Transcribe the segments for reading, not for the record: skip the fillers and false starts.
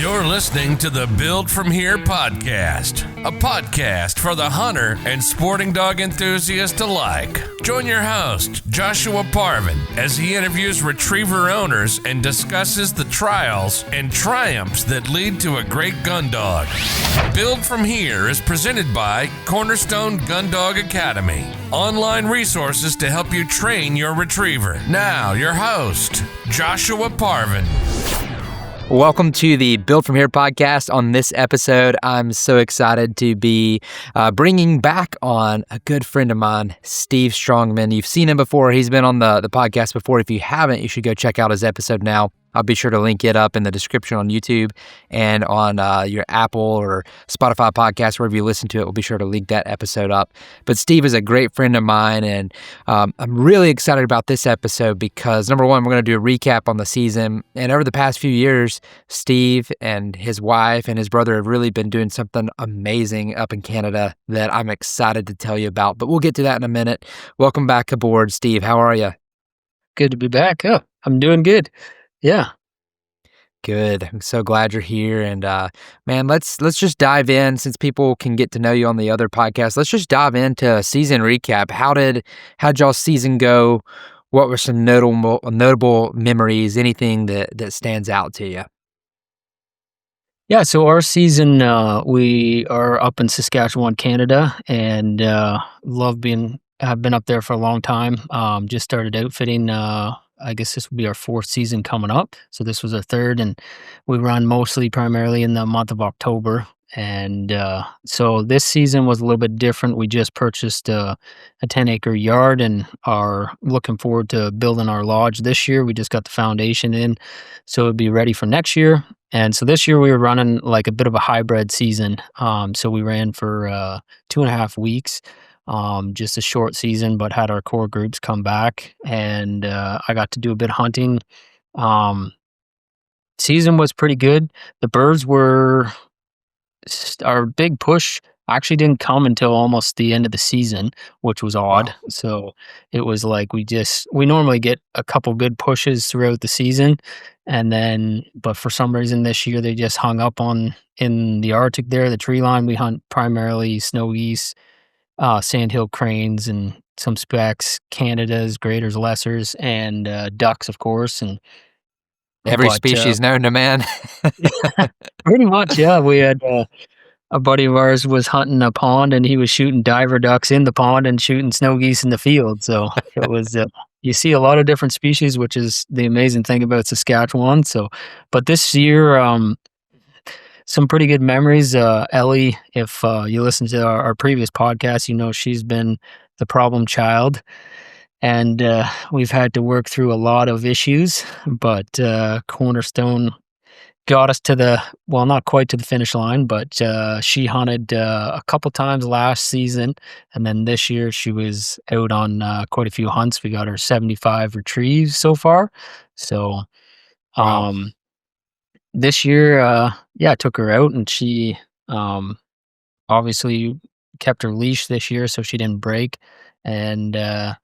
You're listening to the Build From Here podcast, a podcast for the hunter and sporting dog enthusiast alike. Join your host, Joshua Parvin, as he interviews retriever owners and discusses the trials and triumphs that lead to a great gun dog. Build From Here is presented by Cornerstone Gun Dog Academy, online resources to help you train your retriever. Now, your host, Joshua Parvin. Welcome to the Build From Here podcast. On this episode, I'm so excited to be bringing back on a good friend of mine, Steve Strongman. You've seen him before. He's been on the podcast before. If you haven't, you should go check out his episode now. I'll be sure to link it up in the description on YouTube and on your Apple or Spotify podcast, wherever you listen to it. We'll be sure to link that episode up. But Steve is a great friend of mine, and I'm really excited about this episode because, number one, we're going to do a recap on the season. And over the past few years, Steve and his wife and his brother have really been doing something amazing up in Canada that I'm excited to tell you about. But we'll get to that in a minute. Welcome back aboard, Steve. How are you? Good to be back. Oh, I'm doing good. Yeah. Good. I'm so glad you're here. And man, let's just dive in, since people can get to know you on the other podcast. Let's just dive into a season recap. How'd y'all's season go? What were some notable memories? Anything that stands out to you? Yeah, so our season, we are up in Saskatchewan, Canada, and have been up there for a long time. Just started outfitting. I guess this will be our fourth season coming up. So this was our third, and we run primarily in the month of October. And so this season was a little bit different. We just purchased a 10-acre yard and are looking forward to building our lodge this year. We just got the foundation in, so it'll be ready for next year. And so this year we were running like a bit of a hybrid season. So we ran for 2.5 weeks. Just a short season, but had our core groups come back, and I got to do a bit of hunting. Season was pretty good. The birds were our big push. Actually didn't come until almost the end of the season, which was odd. Wow. So it was like we normally get a couple good pushes throughout the season, but for some reason this year they just hung up in the Arctic there, the tree line. We hunt primarily snow geese, sandhill cranes, and some specks, Canada's, graders, lessers, and ducks, of course. And every species known to man. Pretty much, yeah. We had a buddy of ours was hunting a pond, and he was shooting diver ducks in the pond and shooting snow geese in the field. So it was you see a lot of different species, which is the amazing thing about Saskatchewan. So, but this year, some pretty good memories. Ellie, if you listen to our previous podcast, you know she's been the problem child, and we've had to work through a lot of issues, but Cornerstone got us not quite to the finish line, but she hunted a couple times last season, and then this year she was out on quite a few hunts. We got her 75 retrieves so far. So wow. This year, I took her out, and she obviously kept her leash this year so she didn't break. And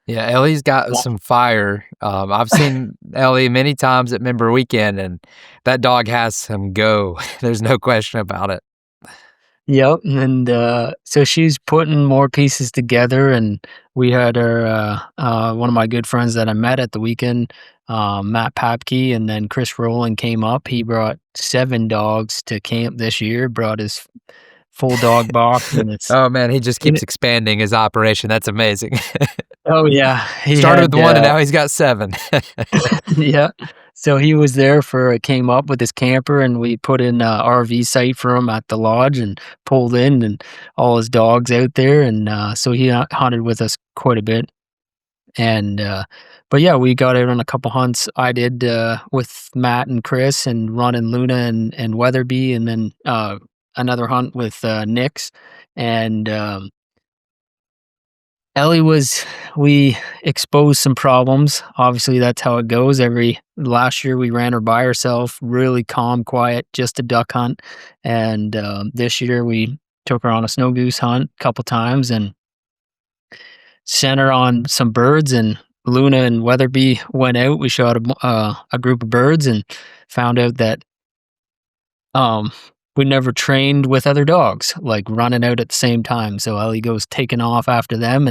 Ellie's got some fire. I've seen Ellie many times at Member Weekend, and that dog has some go. There's no question about it. Yep, and so she's putting more pieces together, and we had her, one of my good friends that I met at the weekend, Matt Papke, and then Chris Rowland came up. He brought 7 dogs to camp this year, brought his full dog box. And oh man, he just keeps expanding his operation. That's amazing. Oh yeah. He started with 1 and now he's got 7. Yeah. So he was there came up with his camper, and we put in a RV site for him at the lodge and pulled in, and all his dogs out there. And so he hunted with us quite a bit. And but yeah, we got out on a couple hunts. I did with Matt and Chris, and Ron and Luna and Weatherby, and then another hunt with Nix. And Ellie we exposed some problems. Obviously, that's how it goes. Last year we ran her by herself, really calm, quiet, just a duck hunt. And this year we took her on a snow goose hunt a couple times and sent her on some birds. And Luna and Weatherby went out. We shot a group of birds and found out that um, we never trained with other dogs, like running out at the same time. So Ellie goes taking off after them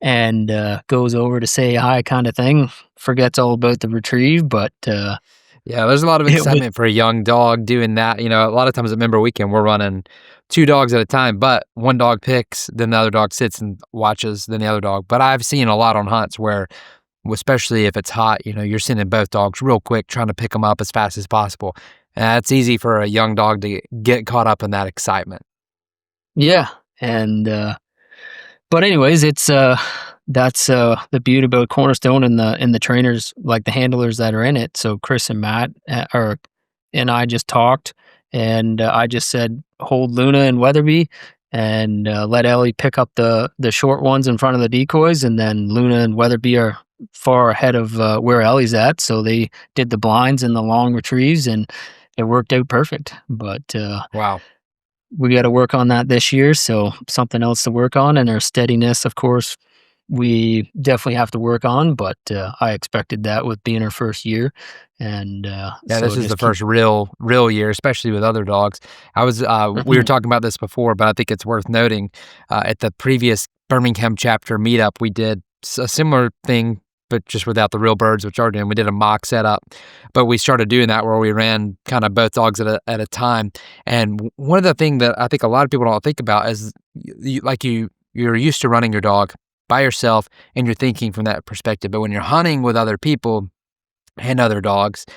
and goes over to say hi, kind of thing. Forgets all about the retrieve, but Yeah, there's a lot of it was excitement for a young dog doing that. You know, a lot of times at member weekend, we're running 2 dogs at a time, but one dog picks, then the other dog sits and watches, then the other dog. But I've seen a lot on hunts where, especially if it's hot, you know, you're sending both dogs real quick, trying to pick them up as fast as possible. And it's easy for a young dog to get caught up in that excitement. yeah, and but anyways, it's that's the beauty about Cornerstone and the trainers, like the handlers that are in it. So Chris and Matt and I just talked, and I just said hold Luna and Weatherby, and let Ellie pick up the short ones in front of the decoys, and then Luna and Weatherby are far ahead of where Ellie's at. So they did the blinds and the long retrieves, and it worked out perfect. But Wow. we got to work on that this year. So something else to work on, and our steadiness, of course, we definitely have to work on. But I expected that with being our first year, and Yeah, so this is just the first real year, especially with other dogs. I was we were talking about this before, but I think it's worth noting. At the previous Birmingham chapter meetup, we did a similar thing, but just without the real birds, which are doing. We did a mock setup, but we started doing that where we ran kind of both dogs at a time. And one of the things that I think a lot of people don't think about is you're used to running your dog by yourself, and you're thinking from that perspective. But when you're hunting with other people and other dogs,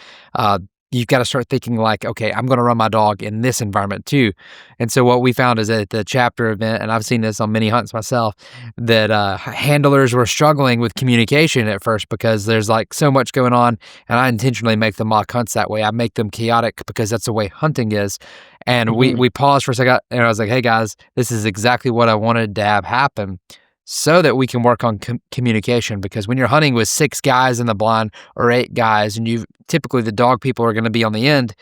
you've got to start thinking like, okay, I'm going to run my dog in this environment too. And so what we found is at the chapter event, and I've seen this on many hunts myself, that handlers were struggling with communication at first because there's like so much going on. And I intentionally make the mock hunts that way. I make them chaotic because that's the way hunting is. And we paused for a second, and I was like, hey guys, this is exactly what I wanted to have happen, so that we can work on communication. Because when you're hunting with 6 guys in the blind or 8 guys, and you typically the dog people are going to be on the end,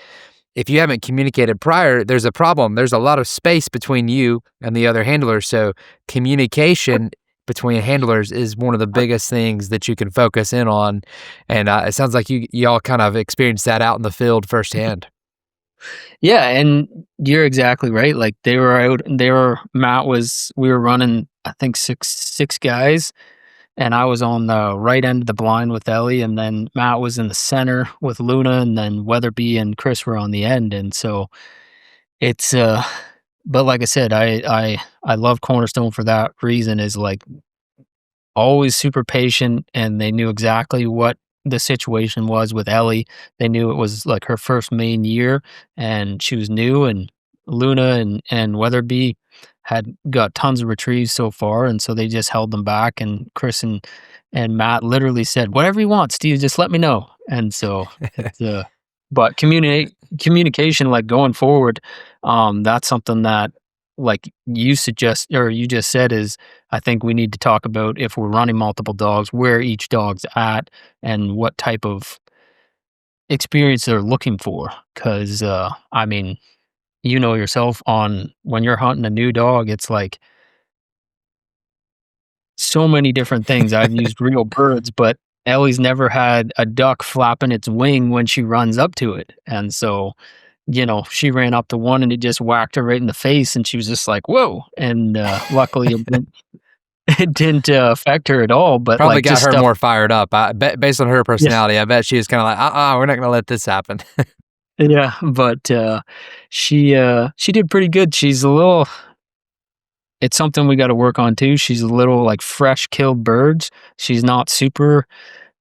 if you haven't communicated prior, there's a problem. There's a lot of space between you and the other handlers. So communication between handlers is one of the biggest things that you can focus in on. And it sounds like y'all kind of experienced that out in the field firsthand. Yeah, and you're exactly right. Like they were out, we were running, I think six guys, and I was on the right end of the blind with Ellie, and then Matt was in the center with Luna, and then Weatherby and Chris were on the end. And so it's but like I said, I love Cornerstone for that reason, is like always super patient, and they knew exactly what the situation was with Ellie. They knew it was like her first main year, and she was new, and Luna and Weatherby had got tons of retrieves so far, and so they just held them back, and Chris and Matt literally said, whatever you want, Steve, just let me know. And so it's but communication, like going forward, that's something that, like you suggest, or you just said, is I think we need to talk about, if we're running multiple dogs, where each dog's at and what type of experience they're looking for. Because I mean, you know yourself, on when you're hunting a new dog, it's like so many different things. I've used real birds, but Ellie's never had a duck flapping its wing when she runs up to it. And so, she ran up to one and it just whacked her right in the face, and she was just like, whoa. And luckily it didn't affect her at all. But Probably like, got just her stuff, more fired up. I bet, based on her personality, I bet she was kind of like, we're not going to let this happen. yeah. But she did pretty good. She's a little, it's something we got to work on too. She's a little like fresh killed birds. She's not super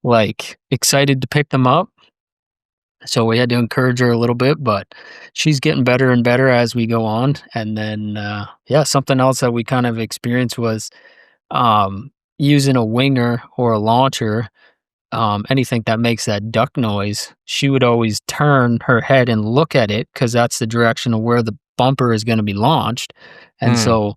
like excited to pick them up. So we had to encourage her a little bit, but she's getting better and better as we go on. And then, something else that we kind of experienced was using a winger or a launcher, anything that makes that duck noise. She would always turn her head and look at it, because that's the direction of where the bumper is going to be launched. And so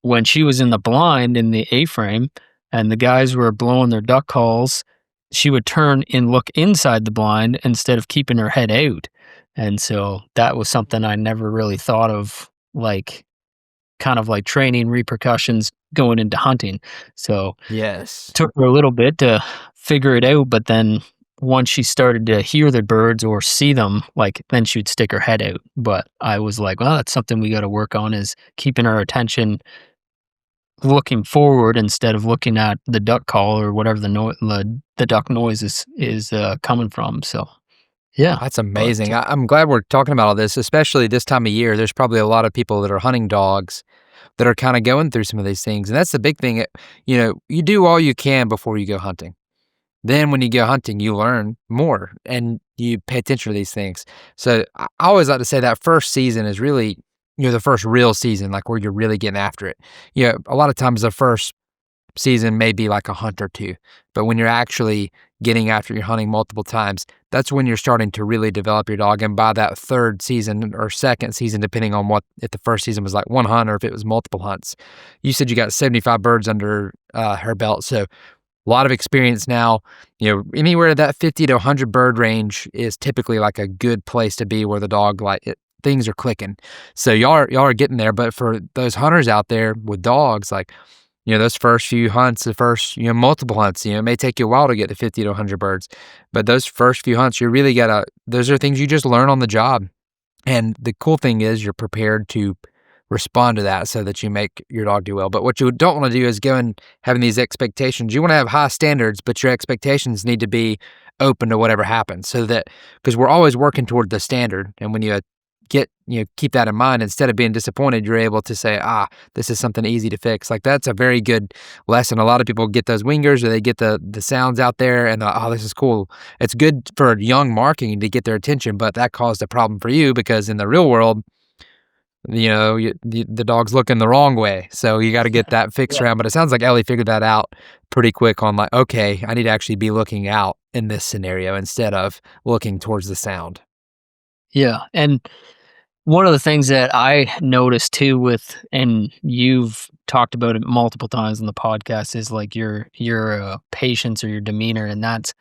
when she was in the blind in the A-frame and the guys were blowing their duck calls, she would turn and look inside the blind instead of keeping her head out. And so that was something I never really thought of, like kind of like training repercussions going into hunting. So Yes. took her a little bit to figure it out, but then once she started to hear the birds or see them, like then she would stick her head out. But I was like, well, that's something we got to work on, is keeping our attention looking forward instead of looking at the duck call or whatever the duck noise is coming from. So yeah, That's amazing. I'm glad we're talking about all this, especially this time of year. There's probably a lot of people that are hunting dogs that are kind of going through some of these things. And that's the big thing. You do all you can before you go hunting. Then when you go hunting, you learn more and you pay attention to these things. So I always like to say that first season is really, the first real season, like where you're really getting after it. A lot of times the first season may be like a hunt or two, but when you're actually getting after your hunting multiple times, that's when you're starting to really develop your dog. And by that third season or second season, depending on if the first season was like one hunt or if it was multiple hunts, you said you got 75 birds under her belt. So a lot of experience now. Anywhere that 50 to 100 bird range is typically like a good place to be, where the dog things are clicking. So y'all are getting there. But for those hunters out there with dogs, like, those first few hunts, the first, multiple hunts, it may take you a while to get to 50 to 100 birds, but those first few hunts, you really those are things you just learn on the job. And the cool thing is you're prepared to respond to that so that you make your dog do well. But what you don't want to do is go and having these expectations. You want to have high standards, but your expectations need to be open to whatever happens, because we're always working toward the standard. And when you keep that in mind, instead of being disappointed, you're able to say, this is something easy to fix. Like, that's a very good lesson. A lot of people get those wingers, or they get the sounds out there and this is cool. It's good for young marketing to get their attention, but that caused a problem for you, because in the real world, the dog's looking the wrong way. So you got to get that fixed around. But it sounds like Ellie figured that out pretty quick on, like, okay, I need to actually be looking out in this scenario instead of looking towards the sound. Yeah. And one of the things that I noticed too and you've talked about it multiple times in the podcast, is like your patience or your demeanor. And that's,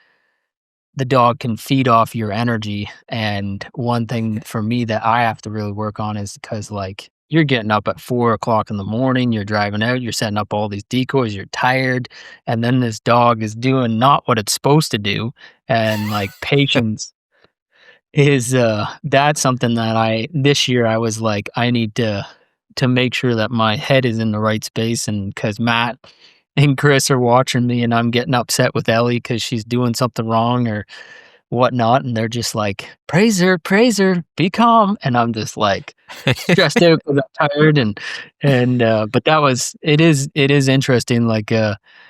the dog can feed off your energy. And one thing for me that I have to really work on is, because like, you're getting up at 4:00 in the morning, you're driving out, you're setting up all these decoys, you're tired. And then this dog is doing not what it's supposed to do. And like, patience is that's something that this year I was like, I need to make sure that my head is in the right space. And because Matt and Chris are watching me and I'm getting upset with Ellie because she's doing something wrong or whatnot, and they're just like, praise her, be calm. And I'm just like stressed out because I'm tired. But it is interesting, like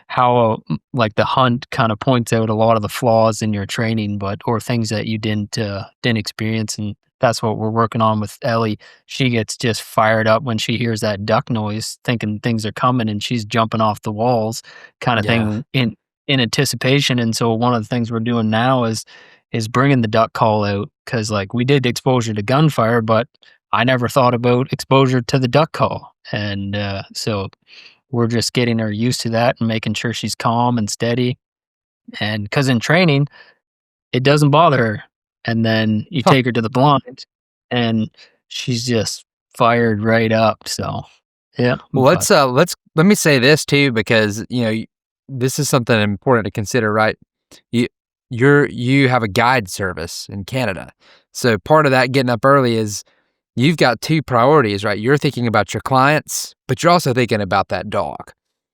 how like the hunt kind of points out a lot of the flaws in your training, or things that you didn't experience. And that's what we're working on with Ellie. She gets just fired up when she hears that duck noise, thinking things are coming, and she's jumping off the walls kind of thing in anticipation. And so one of the things we're doing now is bringing the duck call out, because like, we did exposure to gunfire, but I never thought about exposure to the duck call. And so we're just getting her used to that and making sure she's calm and steady. And because in training, it doesn't bother her. And then you take her to the blind and she's just fired right up. So, yeah. Well, let me say this too, because, this is something important to consider, right? You have a guide service in Canada. So part of that getting up early is you've got two priorities, right? You're thinking about your clients, but you're also thinking about that dog.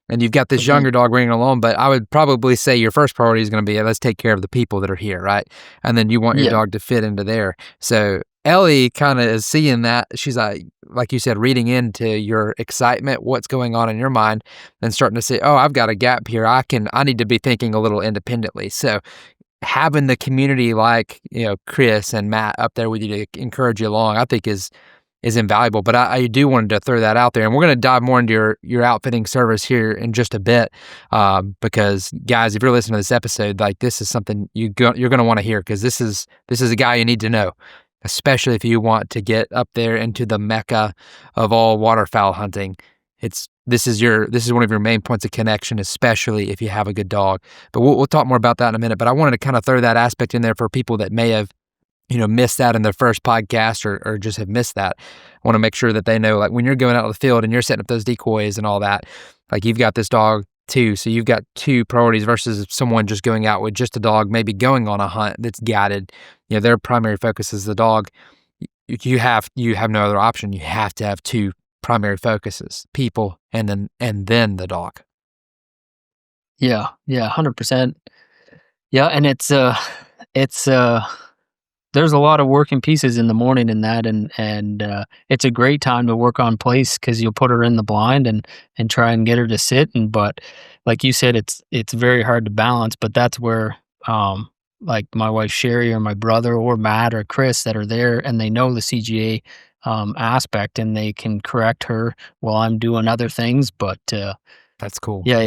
And you've got this younger dog bringing along, but I would probably say your first priority is going to be, let's take care of the people that are here, right? And then you want your dog to fit into there. So Ellie kind of is seeing that. She's like you said, reading into your excitement, what's going on in your mind, and starting to say, oh, I've got a gap here. I need to be thinking a little independently. So having the community like, Chris and Matt up there with you to encourage you along, I think is invaluable. But I do wanted to throw that out there. And we're going to dive more into your outfitting service here in just a bit. Because guys, if you're listening to this episode, like, this is something you're going to want to hear, because this is a guy you need to know, especially if you want to get up there into the mecca of all waterfowl hunting. This is one of your main points of connection, especially if you have a good dog. But we'll talk more about that in a minute. But I wanted to kind of throw that aspect in there for people that may have missed that in their first podcast or just have missed that. I want to make sure that they know, like, when you're going out in the field and you're setting up those decoys and all that, like, you've got this dog too. So you've got two priorities versus someone just going out with just a dog, maybe going on a hunt that's guided. Their primary focus is the dog. You have no other option. You have to have two primary focuses: people and then the dog. Yeah, 100%. Yeah, and it's there's a lot of working pieces in the morning in that, and it's a great time to work on place because you'll put her in the blind and try and get her to sit. But like you said, it's very hard to balance. But that's where like my wife Sherry or my brother or Matt or Chris that are there and they know the CGA aspect and they can correct her while I'm doing other things. But That's cool. yeah,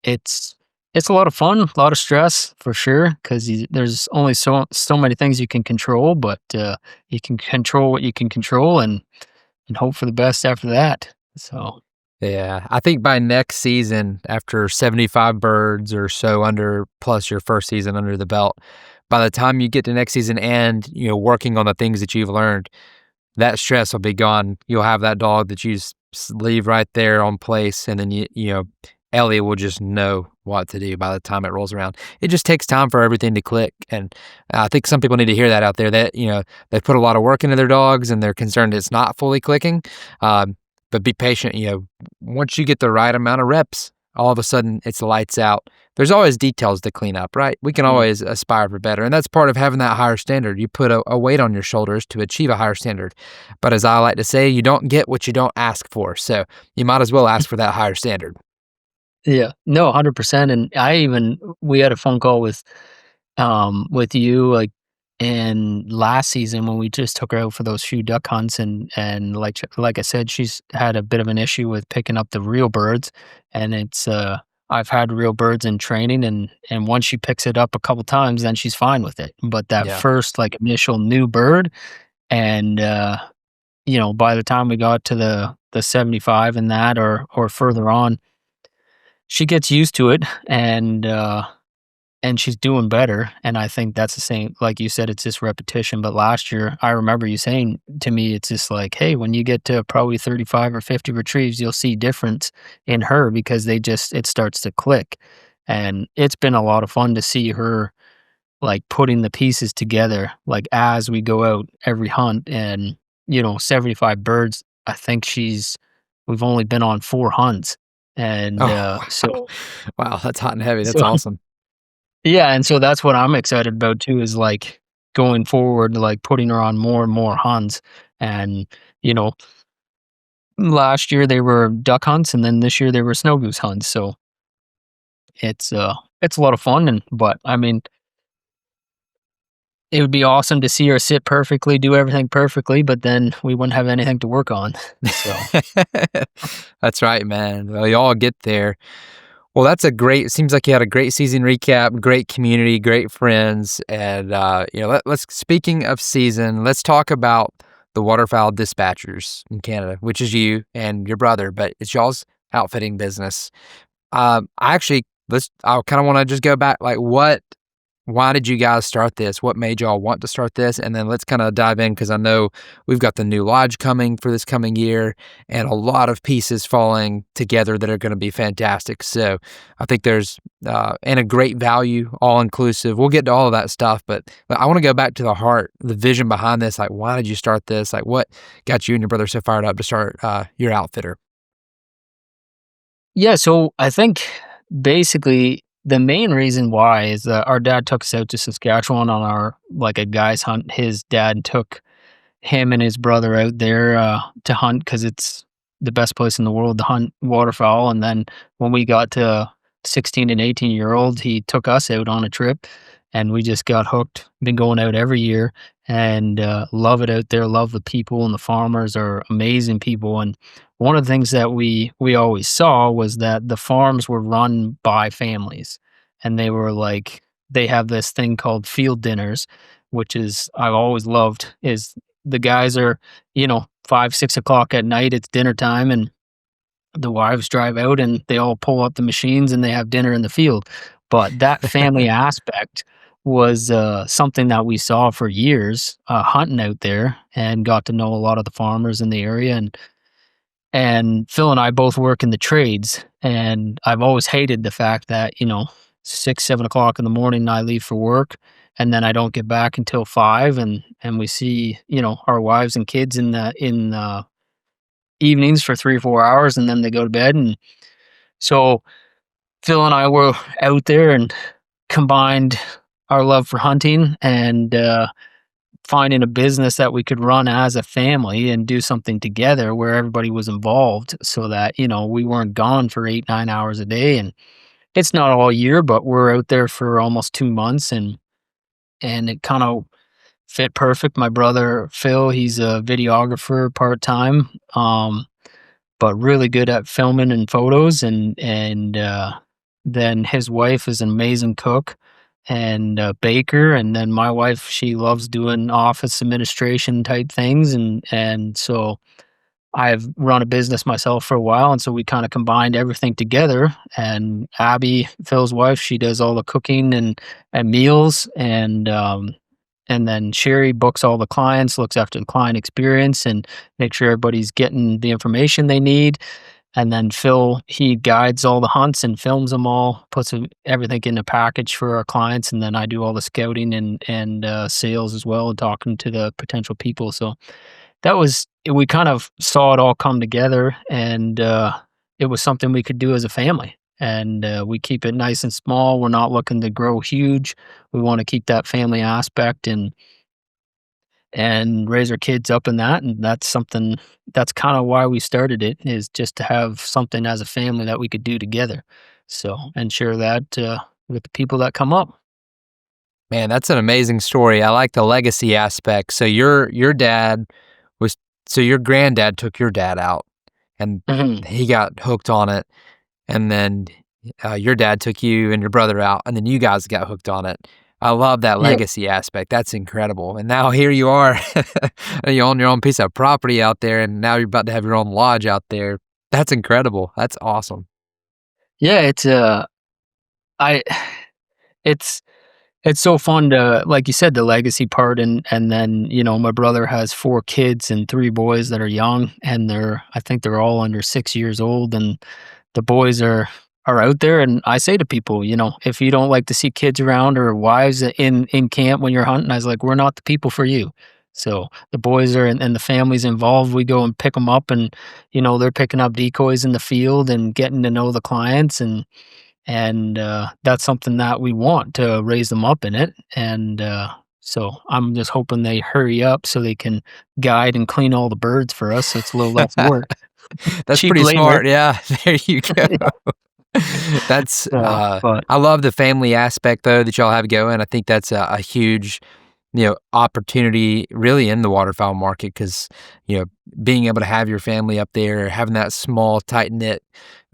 it's a lot of fun, a lot of stress for sure, because there's only so many things you can control, but you can control what you can control and hope for the best after that. So Yeah, I think by next season, after 75 birds or so under, plus your first season under the belt, by the time you get to next season and working on the things that you've learned, that stress will be gone. You'll have that dog that you just leave right there on place, and then Elliot will just know what to do by the time it rolls around. It just takes time for everything to click, and I think some people need to hear that out there. That they put a lot of work into their dogs, and they're concerned it's not fully clicking. But be patient. Once you get the right amount of reps, all of a sudden it's lights out. There's always details to clean up, right? We can always aspire for better, and that's part of having that higher standard. You put a weight on your shoulders to achieve a higher standard. But as I like to say, you don't get what you don't ask for. So you might as well ask for that higher standard. yeah, no, 100%. And we had a phone call with you like and last season when we just took her out for those few duck hunts and like I said, she's had a bit of an issue with picking up the real birds, and it's I've had real birds in training, and once she picks it up a couple times, then she's fine with it. But that first like initial new bird, and by the time we got to the 75 and that or further on, she gets used to it, and she's doing better. And I think that's the same, like you said, it's just repetition. But last year, I remember you saying to me, it's just like, hey, when you get to probably 35 or 50 retrieves, you'll see difference in her because it starts to click. And it's been a lot of fun to see her like putting the pieces together, like as we go out every hunt. And, 75 birds, I think we've only been on 4 hunts. And so, wow, that's hot and heavy. That's so awesome. yeah, and so that's what I'm excited about too, is like going forward, like putting her on more and more hunts. And, last year they were duck hunts and then this year they were snow goose hunts. So it's a lot of fun. But I mean, it would be awesome to see her sit perfectly, do everything perfectly, but then we wouldn't have anything to work on. So That's right, man. Well, you all get there. Well, it seems like you had a great season recap, great community, great friends. And, let's, speaking of season, let's talk about the Waterfowl Dispatchers in Canada, which is you and your brother, but it's y'all's outfitting business. I kind of want to just go back, like why did you guys start this? What made y'all want to start this? And then let's kind of dive in, because I know we've got the new lodge coming for this coming year and a lot of pieces falling together that are going to be fantastic. So I think there's and a great value, all inclusive. We'll get to all of that stuff, but I want to go back to the heart, the vision behind this. Like, why did you start this? Like, what got you and your brother so fired up to start your outfitter? yeah, so I think basically the main reason why is that our dad took us out to Saskatchewan on a guy's hunt. His dad took him and his brother out there to hunt because it's the best place in the world to hunt waterfowl. And then when we got to 16 and 18-year-olds, he took us out on a trip, and we just got hooked. Been going out every year and love it out there. Love the people, and the farmers are amazing people. And one of the things that we always saw was that the farms were run by families, and they have this thing called field dinners, which is I've always loved. Is the guys are 5-6 o'clock at night, it's dinner time, and the wives drive out and they all pull up the machines and they have dinner in the field. But that family aspect was something that we saw for years hunting out there, and got to know a lot of the farmers in the area. And And Phil and I both work in the trades, and I've always hated the fact that, 6, 7 o'clock in the morning, I leave for work, and then I don't get back until 5, and we see, our wives and kids in the evenings for 3 or 4 hours, and then they go to bed. And so Phil and I were out there and combined our love for hunting and finding a business that we could run as a family and do something together where everybody was involved, so that, we weren't gone for 8, 9 hours a day. And it's not all year, but we're out there for almost 2 months, and it kind of fit perfect. My brother Phil, he's a videographer part-time, but really good at filming and photos, and then his wife is an amazing cook and baker, and then my wife, she loves doing office administration type things, and so I've run a business myself for a while, and so we kind of combined everything together. And Abby, Phil's wife, she does all the cooking and meals, and then Sherry books all the clients, looks after the client experience, and make sure everybody's getting the information they need. And then Phil, he guides all the hunts and films them all, puts everything in a package for our clients, and then I do all the scouting and sales as well, and talking to the potential people. So we kind of saw it all come together, and it was something we could do as a family. And we keep it nice and small. We're not looking to grow huge. We want to keep that family aspect and raise our kids up in that. And that's kind of why we started it, is just to have something as a family that we could do together. So, and share that with the people that come up. Man, that's an amazing story. I like the legacy aspect. So your granddad took your dad out, and he got hooked on it. And then your dad took you and your brother out, and then you guys got hooked on it. I love that legacy aspect. That's incredible. And now here you are, you own your own piece of property out there, and now you're about to have your own lodge out there. That's incredible. That's awesome. Yeah, it's so fun to, like you said, the legacy part, and then, my brother has 4 kids and 3 boys that are young, and I think they're all under 6 years old, and the boys are out there. And I say to people, if you don't like to see kids around or wives in camp when you're hunting, I was like, we're not the people for you. So the boys are, and the families involved, we go and pick them up, and, they're picking up decoys in the field and getting to know the clients, and that's something that we want to raise them up in it. And so I'm just hoping they hurry up so they can guide and clean all the birds for us, so it's a little less work. That's Cheap pretty labor. smart. Yeah, there you go. That's I love the family aspect though that y'all have going. I think that's a huge opportunity really in the waterfowl market, because being able to have your family up there, having that small tight knit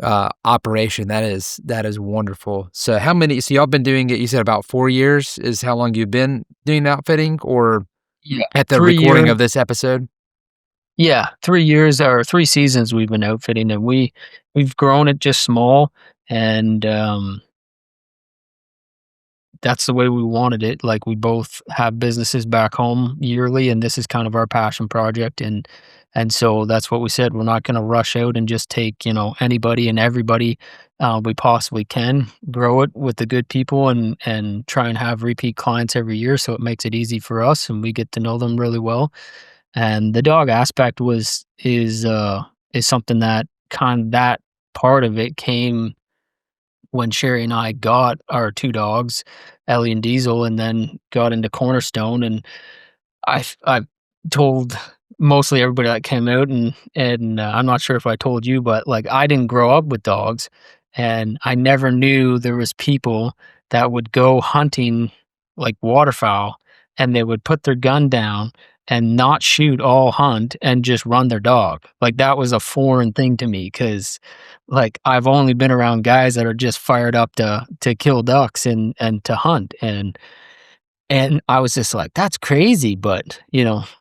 operation, that is wonderful. So y'all been doing it, you said about 4 years is how long you've been doing outfitting, or at the recording of this episode? Yeah, 3 years or 3 seasons we've been outfitting, and we've grown it just small, and that's the way we wanted it. Like, we both have businesses back home yearly, and this is kind of our passion project, and so that's what we said. We're not going to rush out and just take anybody and everybody we possibly can. Grow it with the good people, and try and have repeat clients every year, so it makes it easy for us, and we get to know them really well. And the dog aspect is something that that part of it came when Sherry and I got our 2 dogs, Ellie and Diesel, and then got into Cornerstone. And I've told mostly everybody that came out, and I'm not sure if I told you, but like, I didn't grow up with dogs, and I never knew there was people that would go hunting like waterfowl, and they would put their gun down and not shoot all hunt and just run their dog. Like, that was a foreign thing to me, because like, I've only been around guys that are just fired up to kill ducks and to hunt. And I was just like, that's crazy. But,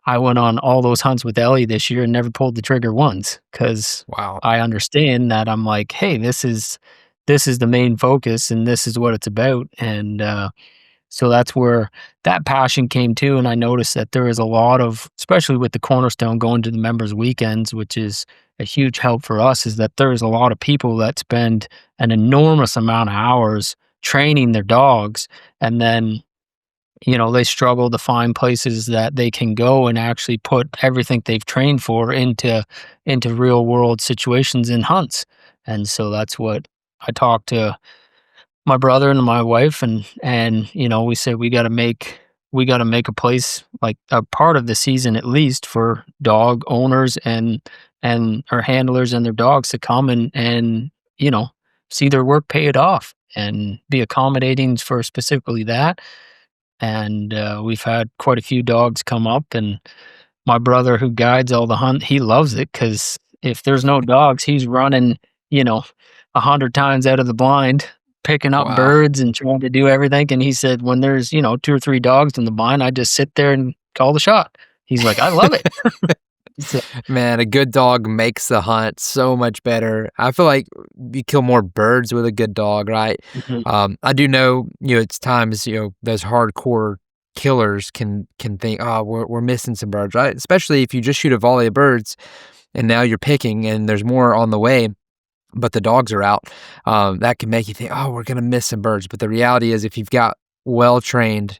I went on all those hunts with Ellie this year and never pulled the trigger once, because Wow. I understand that. I'm like, hey, this is the main focus, and this is what it's about. And So that's where that passion came too. And I noticed that there is a lot of, especially with the Cornerstone going to the members' weekends, which is a huge help for us, is that there is a lot of people that spend an enormous amount of hours training their dogs. And then, they struggle to find places that they can go and actually put everything they've trained for into real world situations in hunts. And so that's what I talked to my brother and my wife, and we said we got to make a place, like a part of the season at least, for dog owners and our handlers and their dogs to come and see their work pay it off and be accommodating for specifically that. And we've had quite a few dogs come up, and my brother, who guides all the hunt, he loves it, because if there's no dogs, he's running, 100 times out of the blind, picking up Wow. birds and trying to do everything. And he said, when there's, 2 or 3 dogs in the blind, I just sit there and call the shot. He's like, I love it. So, Man, a good dog makes the hunt so much better. I feel like you kill more birds with a good dog, right? mhm, I do know, it's times, those hardcore killers can think, oh, we're missing some birds, right? Especially if you just shoot a volley of birds and now you're picking and there's more on the way, but the dogs are out. That can make you think, oh, we're going to miss some birds. But the reality is, if you've got well-trained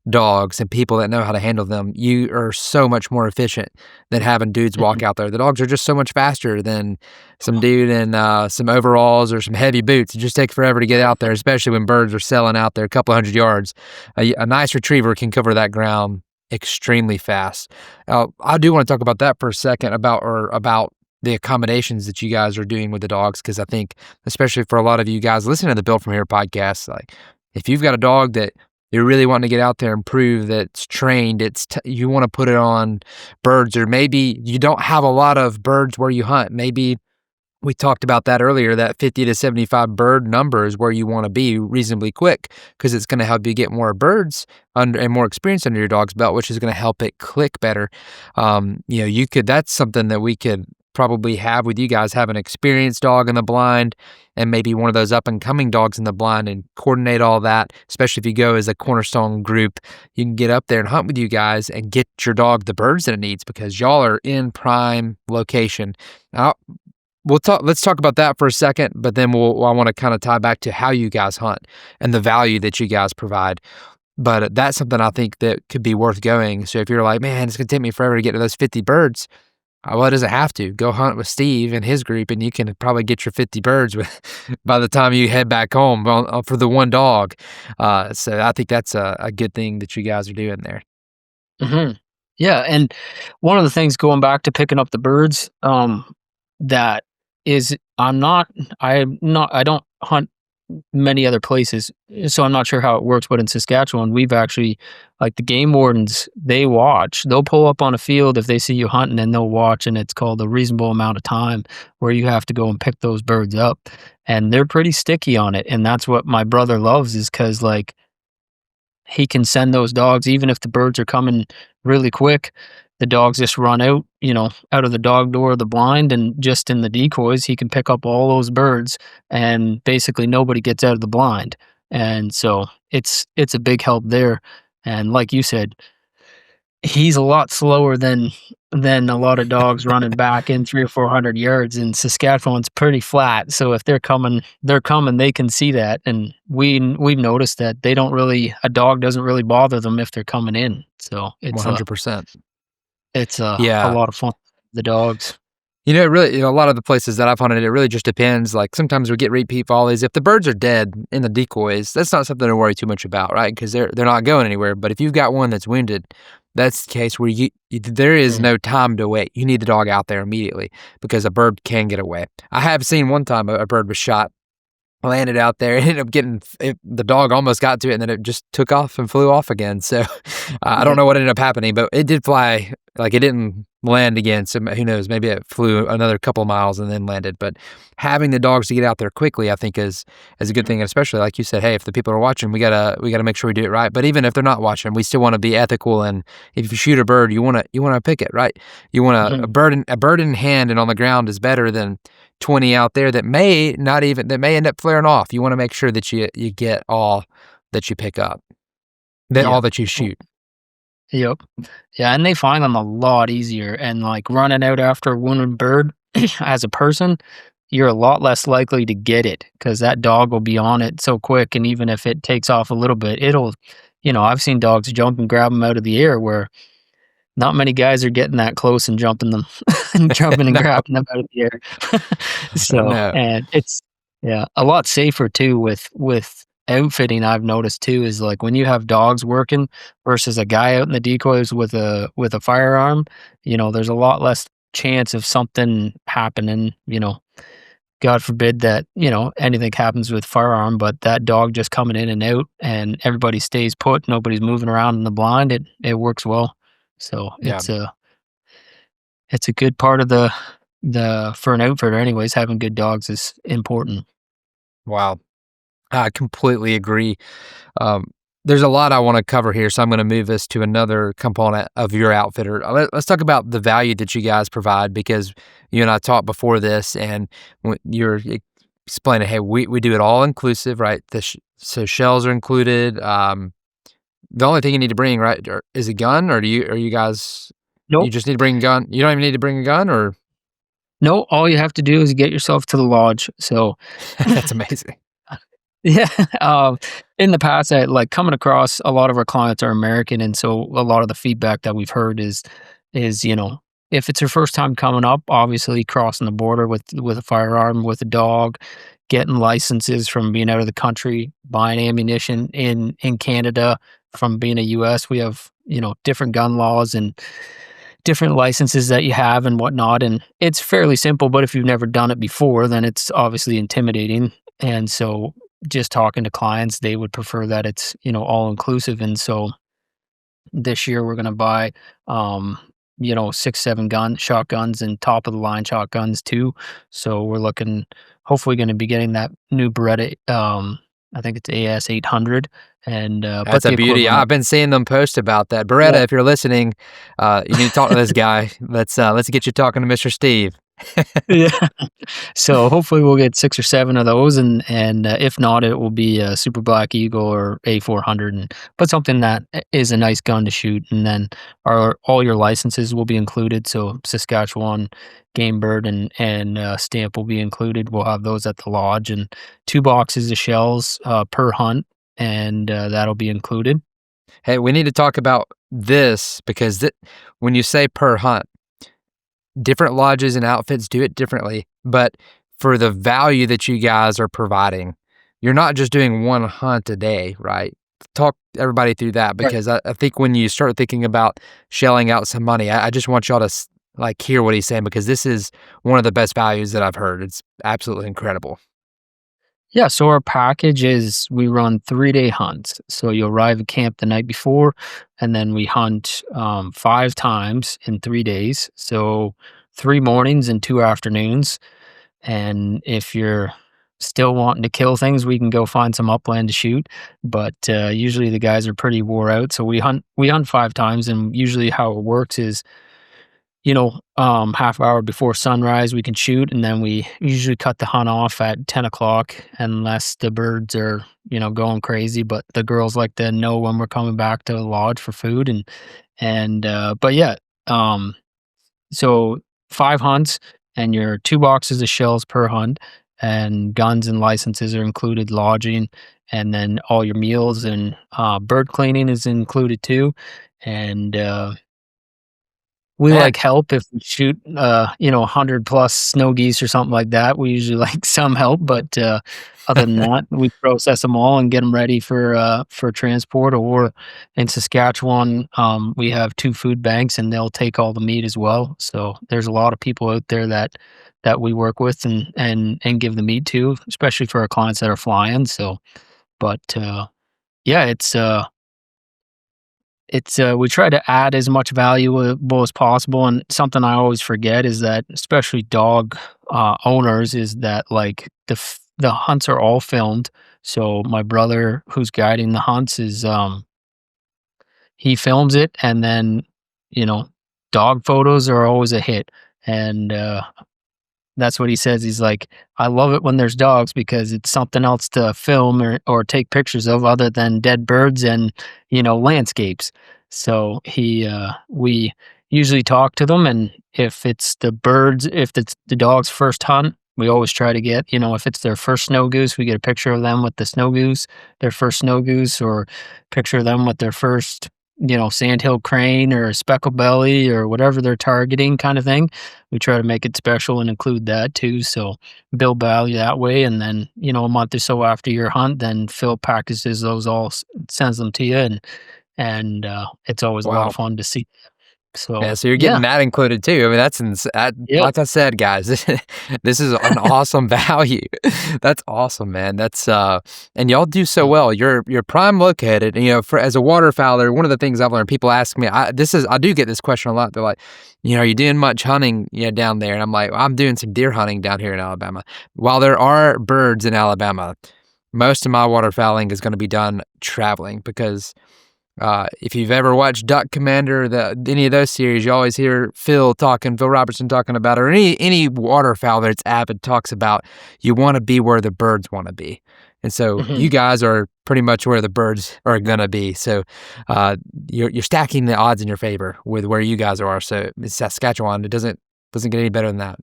dogs and people that know how to handle them, you are so much more efficient than having dudes walk mhm, out there. The dogs are just so much faster than some dude in some overalls or some heavy boots. It just takes forever to get out there, especially when birds are selling out there a couple hundred yards. A nice retriever can cover that ground extremely fast. I do want to talk about that for a second, about the accommodations that you guys are doing with the dogs, because I think, especially for a lot of you guys listening to the Built From Here podcast, like, if you've got a dog that you're really wanting to get out there and prove that it's trained, you want to put it on birds, or maybe you don't have a lot of birds where you hunt. Maybe we talked about that earlier, that 50 to 75 bird number is where you want to be reasonably quick, because it's going to help you get more birds and more experience under your dog's belt, which is going to help it click better. That's something that we could probably have with you guys, have an experienced dog in the blind and maybe one of those up and coming dogs in the blind, and coordinate all that. Especially if you go as a Cornerstone group, you can get up there and hunt with you guys and get your dog the birds that it needs, because y'all are in prime location. Now, let's talk about that for a second, but then I want to kind of tie back to how you guys hunt and the value that you guys provide. But that's something I think that could be worth going. So if you're like, man, it's going to take me forever to get to those 50 birds, well, it doesn't have to. Go hunt with Steve and his group, and you can probably get your 50 birds by the time you head back home for the one dog. So I think that's a good thing that you guys are doing there. mhm. Yeah, and one of the things, going back to picking up the birds, that is, I don't hunt many other places, so I'm not sure how it works, but in Saskatchewan, we've actually, like, the game wardens, they'll pull up on a field if they see you hunting, and they'll watch, and it's called a reasonable amount of time, where you have to go and pick those birds up, and they're pretty sticky on it. And that's what my brother loves, is because, like, he can send those dogs, even if the birds are coming really quick. The dogs just run out, out of the dog door of the blind, and just in the decoys, he can pick up all those birds, and basically nobody gets out of the blind. And so it's a big help there. And like you said, he's a lot slower than a lot of dogs running back in 300 or 400 yards. And Saskatchewan's pretty flat, so if they're coming, they can see that. And we've noticed that a dog doesn't really bother them if they're coming in. So 100%. it's a Yeah. lot of fun, the dogs. It really, a lot of the places that I've hunted, it really just depends. Like, sometimes we get repeat volleys. If the birds are dead in the decoys, that's not something to worry too much about, right? Because they're not going anywhere. But if you've got one that's wounded, that's the case where there is Mm. no time to wait. You need the dog out there immediately, because a bird can get away. I have seen one time a bird was shot, landed out there, ended up the dog almost got to it, and then it just took off and flew off again. So I don't know what ended up happening, but it did fly. Like, it didn't land again. So who knows? Maybe it flew another couple of miles and then landed. But having the dogs to get out there quickly, I think is a good thing. And especially, like you said, hey, if the people are watching, we gotta make sure we do it right. But even if they're not watching, we still want to be ethical. And if you shoot a bird, you want to pick it right. You want Mhm. a bird in hand and on the ground is better than 20 out there that may end up flaring off. You want to make sure that you get all that you pick up. all that you shoot. Yep. Yeah, and they find them a lot easier, and, like, running out after a wounded bird, as a person, you're a lot less likely to get it because that dog will be on it so quick, and even if it takes off a little bit, it'll I've seen dogs jump and grab them out of the air where not many guys are getting that close and jumping them and jumping and No, grabbing them out of the air. So, no. and it's a lot safer too with outfitting. I've noticed too is like when you have dogs working versus a guy out in the decoys with a firearm, there's a lot less chance of something happening, God forbid that, anything happens with firearm, but that dog just coming in and out and everybody stays put, nobody's moving around in the blind, it works well. So Yeah. it's a good part of the for an outfitter anyways, having good dogs is important. Wow. I completely agree. There's a lot I want to cover here, so I'm going to move us to another component of your outfitter. Let's talk about the value that you guys provide, because you and I talked before this, and when you're explaining, hey, we do it all inclusive, right? So shells are included. The only thing you need to bring, right, is a gun, or are you guys? You Nope. just need to bring a gun. You don't even need to bring a gun, or No, all you have to do is get yourself to the lodge. So that's amazing. yeah, in the past, like coming across a lot of our clients are American, and so a lot of the feedback that we've heard is if it's your first time coming up, obviously crossing the border with a firearm, with a dog, getting licenses from being out of the country, buying ammunition in Canada from being a U.S. We have different gun laws and different licenses that you have and whatnot, and it's fairly simple. But if you've never done it before, then it's obviously intimidating, and so just talking to clients, they would prefer that it's, all inclusive. And so this year we're going to buy, 6, 7 shotguns and top of the line shotguns too. So we're hopefully going to be getting that new Beretta. I think it's AS 800. And, That's but the a beauty. equivalent. I've been seeing them post about that. Beretta, Yeah. if you're listening, you need to talk to this guy. Let's get you talking to Mr. Steve. Yeah. So hopefully we'll get 6 or 7 of those, and if not, it will be a Super Black Eagle or A400, but something that is a nice gun to shoot. And then all your licenses will be included. So Saskatchewan game bird and stamp will be included. We'll have those at the lodge, and 2 boxes of shells per hunt, and that'll be included. Hey, we need to talk about this because when you say per hunt, different lodges and outfits do it differently, but for the value that you guys are providing, you're not just doing one hunt a day, right? Talk everybody through that, because I think when you start thinking about shelling out some money, I just want y'all to hear what he's saying, because this is one of the best values that I've heard. It's absolutely incredible. Yeah, so our package is we run 3-day hunts. So you arrive at camp the night before, and then we hunt 5 times in 3 days. So 3 mornings and 2 afternoons. And if you're still wanting to kill things, we can go find some upland to shoot. But usually the guys are pretty wore out. So we hunt 5 times, and usually how it works is half hour before sunrise, we can shoot, and then we usually cut the hunt off at 10 o'clock unless the birds are, going crazy. But the girls like to know when we're coming back to the lodge for food. But yeah, so 5 hunts, and your 2 boxes of shells per hunt, and guns and licenses are included, lodging, and then all your meals and bird cleaning is included too. And, we Man, help if we shoot, 100 plus snow geese or something like that. We usually like some help, but other than that, we process them all and get them ready for transport. Or in Saskatchewan, we have 2 food banks, and they'll take all the meat as well. So there's a lot of people out there that we work with and give the meat to, especially for our clients that are flying. So, but yeah, it's we try to add as much valuable as possible. And something I always forget is that, especially dog owners, is that the hunts are all filmed. So my brother, who's guiding the hunts, is he films it, and then dog photos are always a hit. And that's what he says. He's like, I love it when there's dogs because it's something else to film or take pictures of other than dead birds and, landscapes. So we usually talk to them, and if it's the dog's first hunt, we always try to get, if it's their first snow goose, we get a picture of them with the snow goose, their first snow goose, or picture of them with their first, sandhill crane or speckle belly or whatever they're targeting kind of thing. We try to make it special and include that too. So build value that way. And then, a month or so after your hunt, then Phil packages those all, sends them to you. And it's always a lot Wow. of fun to see. Yeah, So, so you're getting that included too. I mean, that's yeah. like I said, guys, this is an awesome value. That's awesome, man. That's and y'all do so well. You're prime located. And, for as a waterfowler, one of the things I've learned, people ask me, I do get this question a lot. They're like, are you doing much hunting, down there? And I'm like, I'm doing some deer hunting down here in Alabama. While there are birds in Alabama, most of my waterfowling is going to be done traveling because. If you've ever watched Duck Commander, any of those series, you always hear Phil Robertson talking about, or any waterfowl that's avid talks about, you want to be where the birds want to be. And so you guys are pretty much where the birds are going to be. So you're stacking the odds in your favor with where you guys are. So in Saskatchewan, it doesn't get any better than that.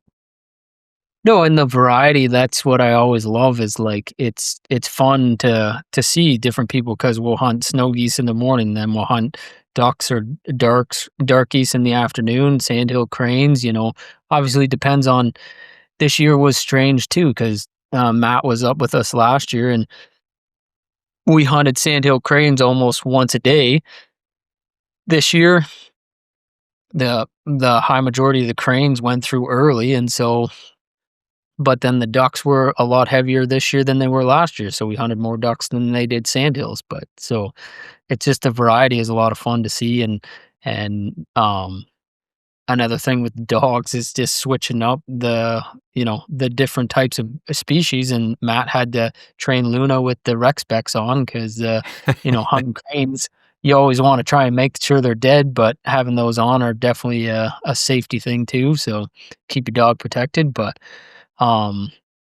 No, and the variety, that's what I always love is like it's fun to see different people because we'll hunt snow geese in the morning, then we'll hunt ducks or dark geese in the afternoon, sandhill cranes, obviously depends on this year was strange too because Matt was up with us last year and we hunted sandhill cranes almost once a day. This year, the high majority of the cranes went through early, and so but then the ducks were a lot heavier this year than they were last year, so we hunted more ducks than they did sandhills. But so it's just the variety is a lot of fun to see, and another thing with dogs is just switching up the different types of species. And Matt had to train Luna with the rec specs on because hunting cranes, you always want to try and make sure they're dead, but having those on are definitely a safety thing too. So keep your dog protected, but.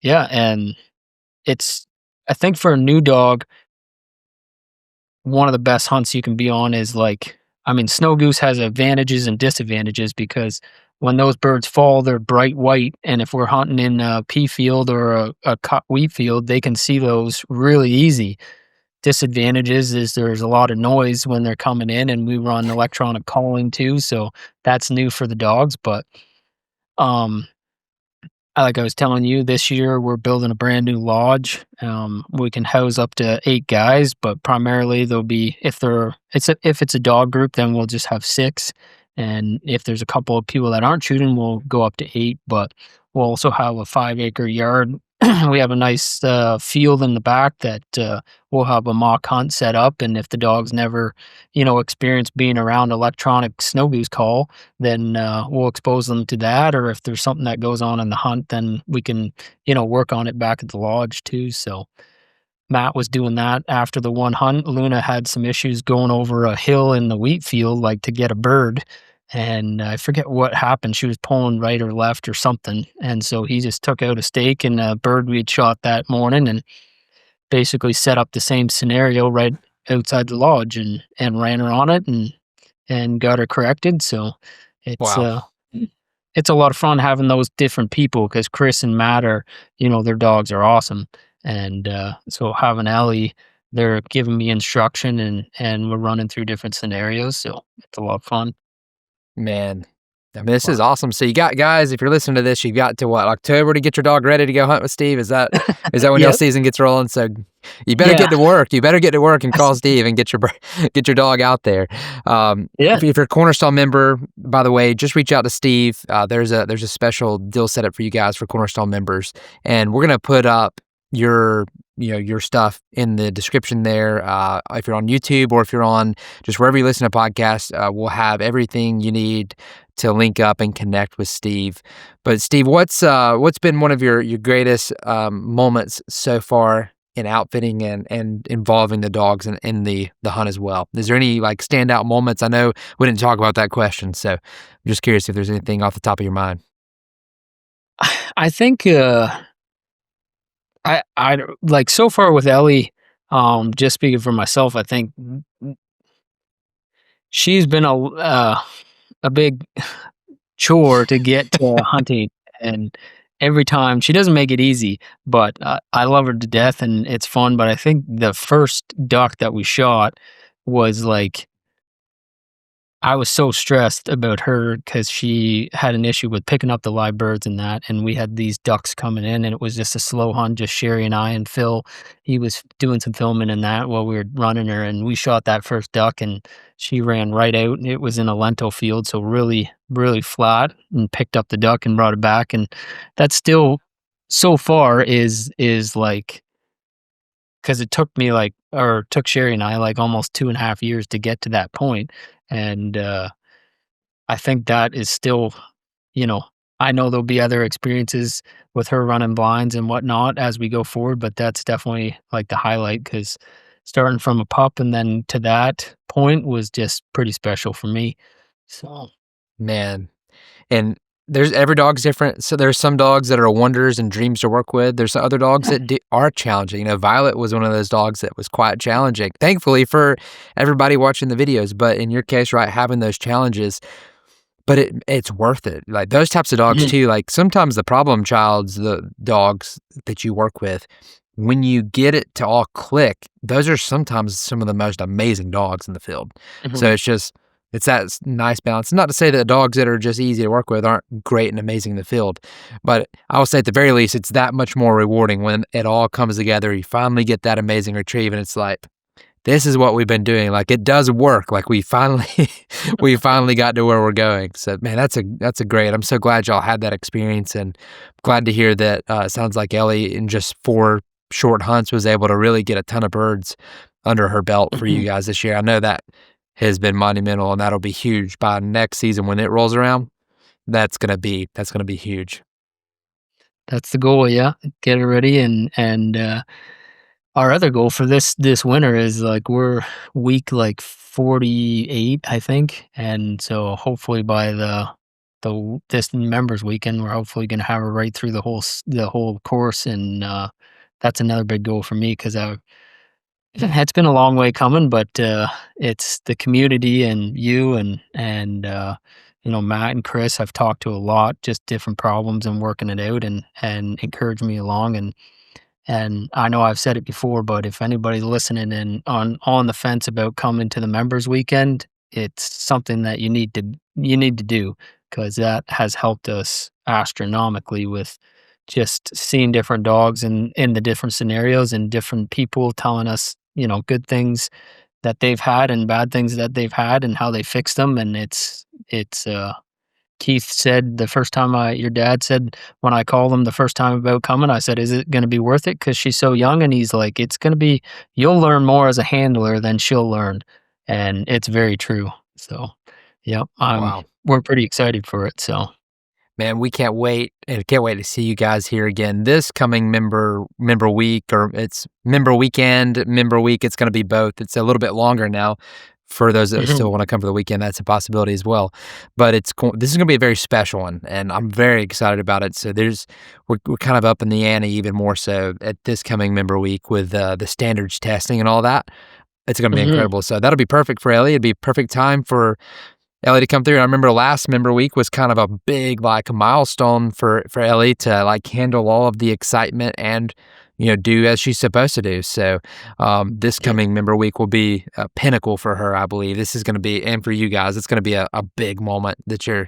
Yeah, and it's, I think for a new dog, one of the best hunts you can be on is snow goose has advantages and disadvantages because when those birds fall, they're bright white. And if we're hunting in a pea field or a cut wheat field, they can see those really easy. Disadvantages is there's a lot of noise when they're coming in, and we run electronic calling too. So that's new for the dogs, but, like I was telling you, this year we're building a brand new lodge. We can house up to 8 guys, but primarily there'll be if it's a dog group, then we'll just have 6. And if there's a couple of people that aren't shooting, we'll go up to 8. But we'll also have a 5-acre yard. We have a nice field in the back that we'll have a mock hunt set up. And if the dog's never, experienced being around electronic snow goose call, then we'll expose them to that. Or if there's something that goes on in the hunt, then we can, work on it back at the lodge too. So Matt was doing that after the one hunt. Luna had some issues going over a hill in the wheat field, to get a bird. And I forget what happened. She was pulling right or left or something. And so he just took out a stake and a bird we had shot that morning and basically set up the same scenario right outside the lodge and ran her on it and got her corrected. So it's it's a lot of fun having those different people because Chris and Matt are, their dogs are awesome. And so having Ellie, they're giving me instruction and we're running through different scenarios. So it's a lot of fun. Man, I mean, this is awesome. So you got, guys, if you're listening to this, you've got to October to get your dog ready to go hunt with Steve? Is that when your season gets rolling? So you better get to work. You better get to work and call Steve and get your dog out there. If you're a Cornerstone member, by the way, just reach out to Steve. There's a special deal set up for you guys for Cornerstone members, and we're gonna put up your stuff in the description there. If you're on YouTube or if you're on just wherever you listen to podcasts, we'll have everything you need to link up and connect with Steve. But Steve, what's been one of your greatest moments so far in outfitting and involving the dogs in the hunt as well? Is there any standout moments? I know we didn't talk about that question, so I'm just curious if there's anything off the top of your mind. I think I like so far with Ellie. Just speaking for myself, I think she's been a big chore to get to hunting, and every time she doesn't make it easy, but I love her to death and it's fun. But I think the first duck that we shot was like I was so stressed about her because she had an issue with picking up the live birds and that, and we had these ducks coming in, and it was just a slow hunt, just Sherry and I and Phil. He was doing some filming and that while we were running her, and we shot that first duck, and she ran right out. It was in a lentil field, so really, really flat, and picked up the duck and brought it back, and that still, so far, is like because it took me like, or took Sherry and I like almost 2.5 years to get to that point, and I think that is still, you know, I know there'll be other experiences with her running blinds and whatnot as we go forward, but that's definitely like the highlight because starting from a pup and then to that point was just pretty special for me. So, Man. And there's every dog's different. So there's some dogs that are wonders and dreams to work with. There's other dogs that are challenging. You know, Violet was one of those dogs that was quite challenging, thankfully for everybody watching the videos. But in your case, right, having those challenges, but it's worth it. Like those types of dogs mhm, too. Like sometimes the problem child's the dogs that you work with. When you get it to all click, those are sometimes some of the most amazing dogs in the field. So mhm, it's that nice balance. Not to say that dogs that are just easy to work with aren't great and amazing in the field, but I will say at the very least, it's that much more rewarding when it all comes together. You finally get that amazing retrieve, and it's like, this is what we've been doing. Like it does work. Like we finally, we finally got to where we're going. So man, that's a great. I'm so glad y'all had that experience, and glad to hear that. It sounds like Ellie in just 4 short hunts was able to really get a ton of birds under her belt for you mhm. guys this year. I know that has been monumental, and that'll be huge by next season when it rolls around. That's gonna be huge. That's the goal. Yeah, get it ready and our other goal for this winter is like we're week like 48, I think, and so hopefully by this members weekend, we're hopefully gonna have her right through the whole course, and that's another big goal for me because it's been a long way coming, but it's the community and you and Matt and Chris I've talked to a lot, just different problems and working it out and encourage me along and I know I've said it before, but if anybody's listening and on the fence about coming to the members weekend, it's something that you need to do because that has helped us astronomically with just seeing different dogs in the different scenarios and different people telling us, good things that they've had and bad things that they've had and how they fixed them. And it's Keith said the first time your dad said when I called him the first time about coming, I said, "Is it going to be worth it?" Because she's so young, and he's like, "It's going to be. You'll learn more as a handler than she'll learn," and it's very true. So, yep, Wow. we're pretty excited for it. So, Man, we can't wait, and can't wait to see you guys here again this coming member week, or it's member weekend, member week. It's going to be both. It's a little bit longer now for those that mhm, still want to come for the weekend. That's a possibility as well. But this is going to be a very special one, and I'm very excited about it. So we're kind of up in the ante even more so at this coming member week with the standards testing and all that. It's going to be mhm, incredible. So that'll be perfect for Ellie. It'd be perfect time for Ellie to come through. I remember last member week was kind of a big like milestone for Ellie to like handle all of the excitement and do as she's supposed to do. So this yep. coming member week will be a pinnacle for her, I believe. This is going to be, and for you guys, it's going to be a big moment that you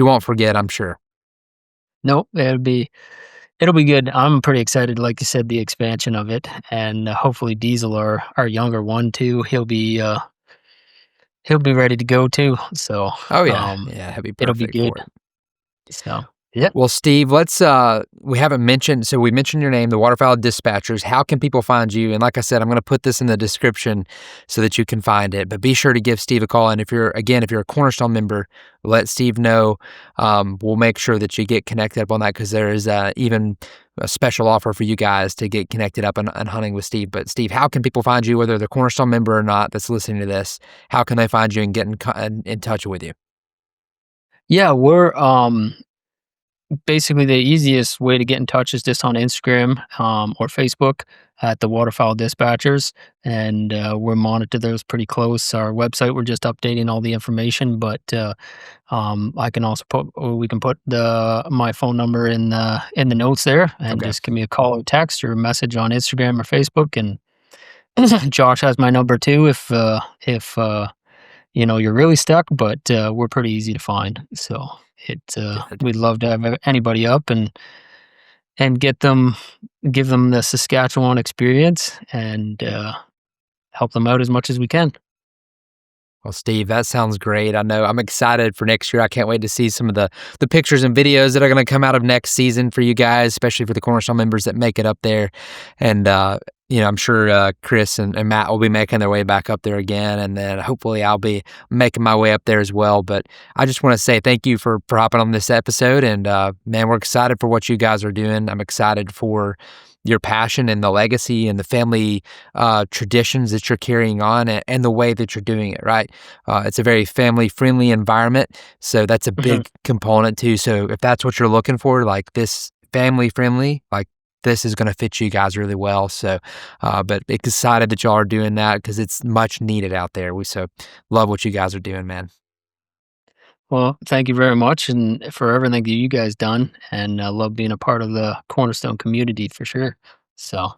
won't forget, I'm sure. No, it'll be good. I'm pretty excited, like you said, the expansion of it, and hopefully Diesel, our younger one too, he'll be ready to go too. So, Oh yeah, um, yeah, that'd be it'll be perfect good. for it. So, yeah. Well, Steve, we haven't mentioned, so we mentioned your name, the Waterfowl Dispatchers. How can people find you? And like I said, I'm going to put this in the description so that you can find it, but be sure to give Steve a call. And if you're a Cornerstone member, let Steve know. We'll make sure that you get connected up on that because there is even a special offer for you guys to get connected up and hunting with Steve. But Steve, how can people find you, whether they're Cornerstone member or not, that's listening to this? How can they find you and get in touch with you? Yeah, basically the easiest way to get in touch is just on Instagram or Facebook at the Waterfowl Dispatchers, and we're monitor those pretty close. Our website, we're just updating all the information, but I can also we can put my phone number in the notes there, and just give me a call or text or a message on Instagram or Facebook. And Josh has my number too if you're really stuck, but we're pretty easy to find. So we'd love to have anybody up and give them the Saskatchewan experience and help them out as much as we can. Well, Steve, that sounds great. I know I'm excited for next year. I can't wait to see some of the pictures and videos that are going to come out of next season for you guys, especially for the Cornerstone members that make it up there. And, I'm sure Chris and Matt will be making their way back up there again. And then hopefully I'll be making my way up there as well. But I just want to say thank you for hopping on this episode. And, man, we're excited for what you guys are doing. I'm excited for your passion and the legacy and the family traditions that you're carrying on and the way that you're doing it, right? It's a very family-friendly environment, so that's a big component too. So if that's what you're looking for, like this family-friendly, like this is going to fit you guys really well. So, but excited that y'all are doing that because it's much needed out there. We so love what you guys are doing, man. Well, thank you very much and for everything that you guys done, and I love being a part of the Cornerstone community for sure. So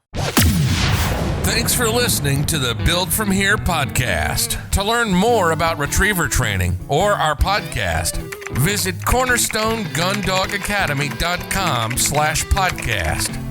thanks for listening to the Build From Here podcast. To learn more about retriever training or our podcast, visit cornerstoneGunDogAcademy.com/podcast.